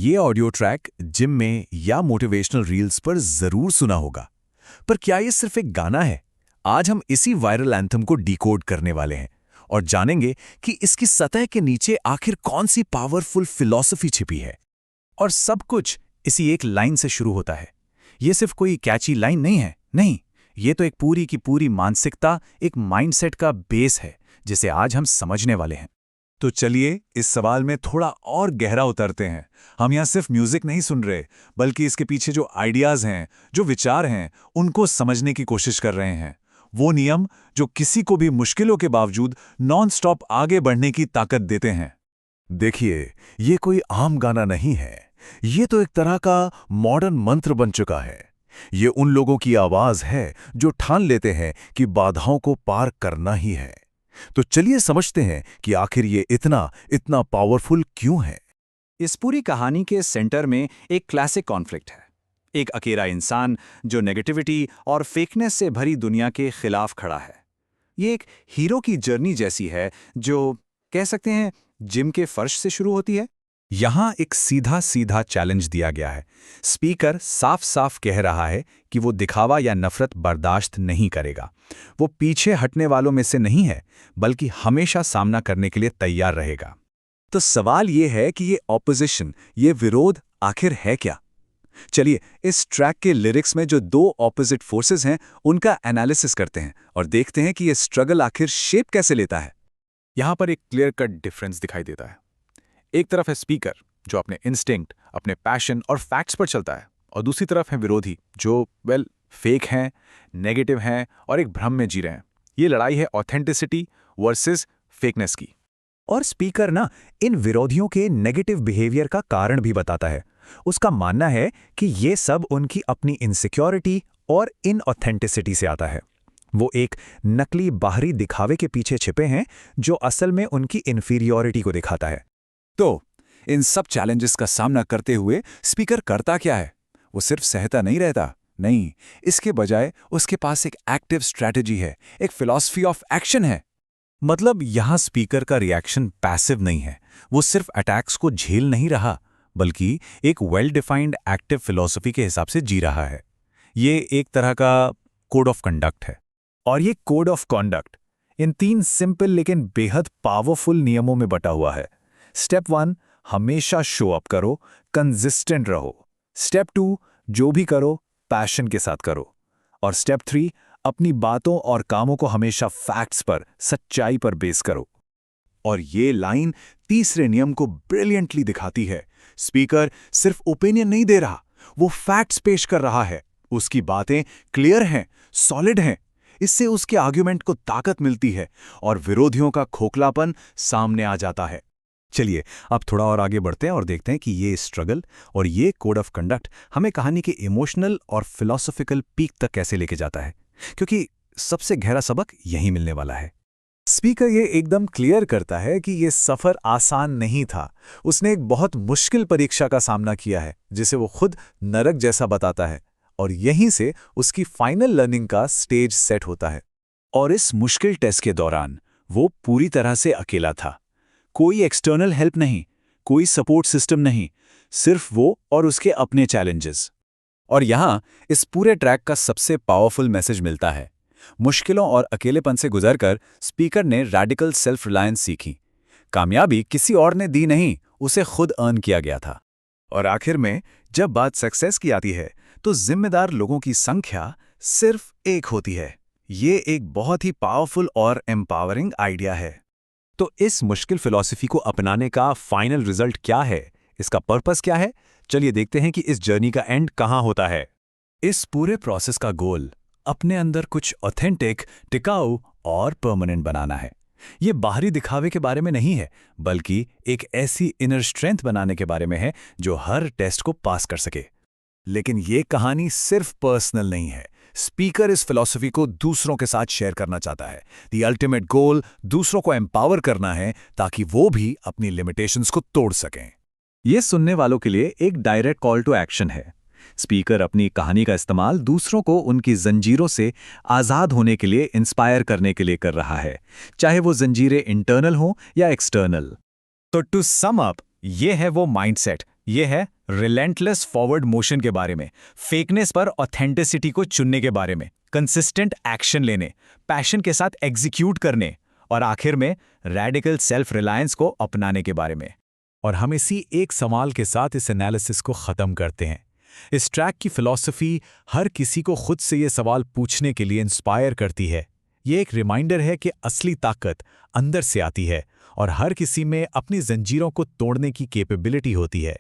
ये audio track gym में या मोटिवेशनल रील्स पर जरूर सुना होगा, पर क्या ये सिर्फ एक गाना है? आज हम इसी वायरल एंथम को डिकोड करने वाले हैं और जानेंगे कि इसकी सतह के नीचे आखिर कौन सी पावरफुल फिलॉसफी छिपी है। और सब कुछ इसी एक लाइन से शुरू होता है। ये सिर्फ कोई कैची लाइन नहीं है, नहीं, ये तो एक पूरी की पूरी मानसिकता, एक माइंडसेट का बेस है जिसे आज हम समझने वाले हैं। तो चलिए इस सवाल में थोड़ा और गहरा उतरते हैं। हम यहाँ सिर्फ म्यूजिक नहीं सुन रहे, बल्कि इसके पीछे जो आइडियाज हैं, जो विचार हैं, उनको समझने की कोशिश कर रहे हैं। वो नियम जो किसी को भी मुश्किलों के बावजूद नॉन स्टॉप आगे बढ़ने की ताकत देते हैं। देखिए, ये कोई आम गाना नहीं है, ये तो एक तरह का मॉडर्न मंत्र बन चुका है। ये उन लोगों की आवाज है जो ठान लेते हैं कि बाधाओं को पार करना ही है। तो चलिए समझते हैं कि आखिर ये इतना पावरफुल क्यों है। इस पूरी कहानी के सेंटर में एक क्लासिक कॉन्फ्लिक्ट है। एक अकेला इंसान जो नेगेटिविटी और फेकनेस से भरी दुनिया के खिलाफ खड़ा है। ये एक हीरो की जर्नी जैसी है जो कह सकते हैं जिम के फर्श से शुरू होती है। यहां एक सीधा सीधा चैलेंज दिया गया है। स्पीकर साफ साफ कह रहा है कि वो दिखावा या नफरत बर्दाश्त नहीं करेगा। वो पीछे हटने वालों में से नहीं है, बल्कि हमेशा सामना करने के लिए तैयार रहेगा। तो सवाल ये है कि ये ऑपोजिशन, ये विरोध आखिर है क्या? चलिए इस ट्रैक के लिरिक्स में जो दो ऑपोजिट फोर्सेस हैं उनका एनालिसिस करते हैं और देखते हैं कि ये स्ट्रगल आखिर शेप कैसे लेता है। यहां पर एक क्लियर कट डिफरेंस दिखाई देता है। एक तरफ है स्पीकर जो अपने इंस्टिंक्ट, अपने पैशन और फैक्ट्स पर चलता है, और दूसरी तरफ है विरोधी जो फेक हैं, नेगेटिव हैं और एक भ्रम में जी रहे हैं। ये लड़ाई है ऑथेंटिसिटी वर्सेस फेकनेस की। और स्पीकर इन विरोधियों के नेगेटिव बिहेवियर का कारण भी बताता है। उसका मानना है कि ये सब उनकी अपनी इनसिक्योरिटी और इनऑथेंटिसिटी से आता है। वो एक नकली बाहरी दिखावे के पीछे छिपे हैं जो असल में उनकी इन्फीरियॉरिटी को दिखाता है। तो इन सब चैलेंजेस का सामना करते हुए स्पीकर करता क्या है? वो सिर्फ सहता नहीं रहता, नहीं, इसके बजाय उसके पास एक एक्टिव स्ट्रैटेजी है, एक फिलॉसफी ऑफ एक्शन है। मतलब यहां स्पीकर का रिएक्शन पैसिव नहीं है। वो सिर्फ अटैक्स को झेल नहीं रहा, बल्कि एक वेल डिफाइंड एक्टिव फिलॉसफी के हिसाब से जी रहा है। ये एक तरह का कोड ऑफ कंडक्ट है। और ये code of conduct in 3 simple लेकिन बेहद पावरफुल नियमों में बटा हुआ है। स्टेप 1, हमेशा शो अप करो, कंसिस्टेंट रहो। स्टेप 2, जो भी करो पैशन के साथ करो। और स्टेप 3, अपनी बातों और कामों को हमेशा फैक्ट्स पर, सच्चाई पर बेस करो। और ये लाइन तीसरे नियम को ब्रिलियंटली दिखाती है। स्पीकर सिर्फ ओपिनियन नहीं दे रहा, वो फैक्ट्स पेश कर रहा है। उसकी बातें क्लियर हैं, सॉलिड हैं। इससे उसके आर्ग्यूमेंट को ताकत मिलती है और विरोधियों का खोखलापन सामने आ जाता है। चलिए अब थोड़ा और आगे बढ़ते हैं और देखते हैं कि ये स्ट्रगल और ये कोड ऑफ कंडक्ट हमें कहानी के इमोशनल और फिलॉसॉफिकल पीक तक कैसे लेके जाता है, क्योंकि सबसे गहरा सबक यहीं मिलने वाला है। स्पीकर ये एकदम क्लियर करता है कि ये सफ़र आसान नहीं था। उसने एक बहुत मुश्किल परीक्षा का सामना किया है जिसे वो खुद नरक जैसा बताता है, और यहीं से उसकी फाइनल लर्निंग का स्टेज सेट होता है। और इस मुश्किल टेस्ट के दौरान वो पूरी तरह से अकेला था। कोई एक्सटर्नल हेल्प नहीं, कोई सपोर्ट सिस्टम नहीं, सिर्फ वो और उसके अपने चैलेंजेस। और यहां इस पूरे ट्रैक का सबसे पावरफुल मैसेज मिलता है। मुश्किलों और अकेलेपन से गुजरकर स्पीकर ने रैडिकल सेल्फ रिलायंस सीखी। कामयाबी किसी और ने दी नहीं, उसे खुद अर्न किया गया था। और आखिर में जब बात सक्सेस की आती है तो जिम्मेदार लोगों की संख्या सिर्फ एक होती है। ये एक बहुत ही पावरफुल और एम्पावरिंग आइडिया है। तो इस मुश्किल फिलॉसफी को अपनाने का फाइनल रिजल्ट क्या है, इसका पर्पस क्या है? चलिए देखते हैं कि इस जर्नी का एंड कहां होता है। इस पूरे प्रोसेस का गोल अपने अंदर कुछ ऑथेंटिक, टिकाऊ और परमानेंट बनाना है। ये बाहरी दिखावे के बारे में नहीं है, बल्कि एक ऐसी इनर स्ट्रेंथ बनाने के बारे में है जो हर टेस्ट को पास कर सके। लेकिन ये कहानी सिर्फ पर्सनल नहीं है। स्पीकर इस फिलॉसफी को दूसरों के साथ शेयर करना चाहता है। द अल्टीमेट गोल दूसरों को एम्पावर करना है ताकि वो भी अपनी लिमिटेशंस को तोड़ सकें। ये सुनने वालों के लिए एक डायरेक्ट कॉल टू एक्शन है। स्पीकर अपनी कहानी का इस्तेमाल दूसरों को उनकी जंजीरों से आज़ाद होने के लिए, इंस्पायर करने के लिए कर रहा है, चाहे वो जंजीरें इंटरनल हो या एक्सटर्नल। तो टू सम अप, ये है वो माइंडसेट ये है रिलेंटलेस फॉरवर्ड मोशन के बारे में, फेकनेस पर ऑथेंटिसिटी को चुनने के बारे में, कंसिस्टेंट एक्शन लेने, पैशन के साथ एग्जीक्यूट करने और आखिर में रैडिकल सेल्फ रिलायंस को अपनाने के बारे में। और हम इसी एक सवाल के साथ इस एनालिसिस को ख़त्म करते हैं। इस ट्रैक की फ़िलॉसफ़ी हर किसी को खुद से ये सवाल पूछने के लिए इंस्पायर करती है। ये एक रिमाइंडर है कि असली ताकत अंदर से आती है और हर किसी में अपनी जंजीरों को तोड़ने की कैपेबिलिटी होती है।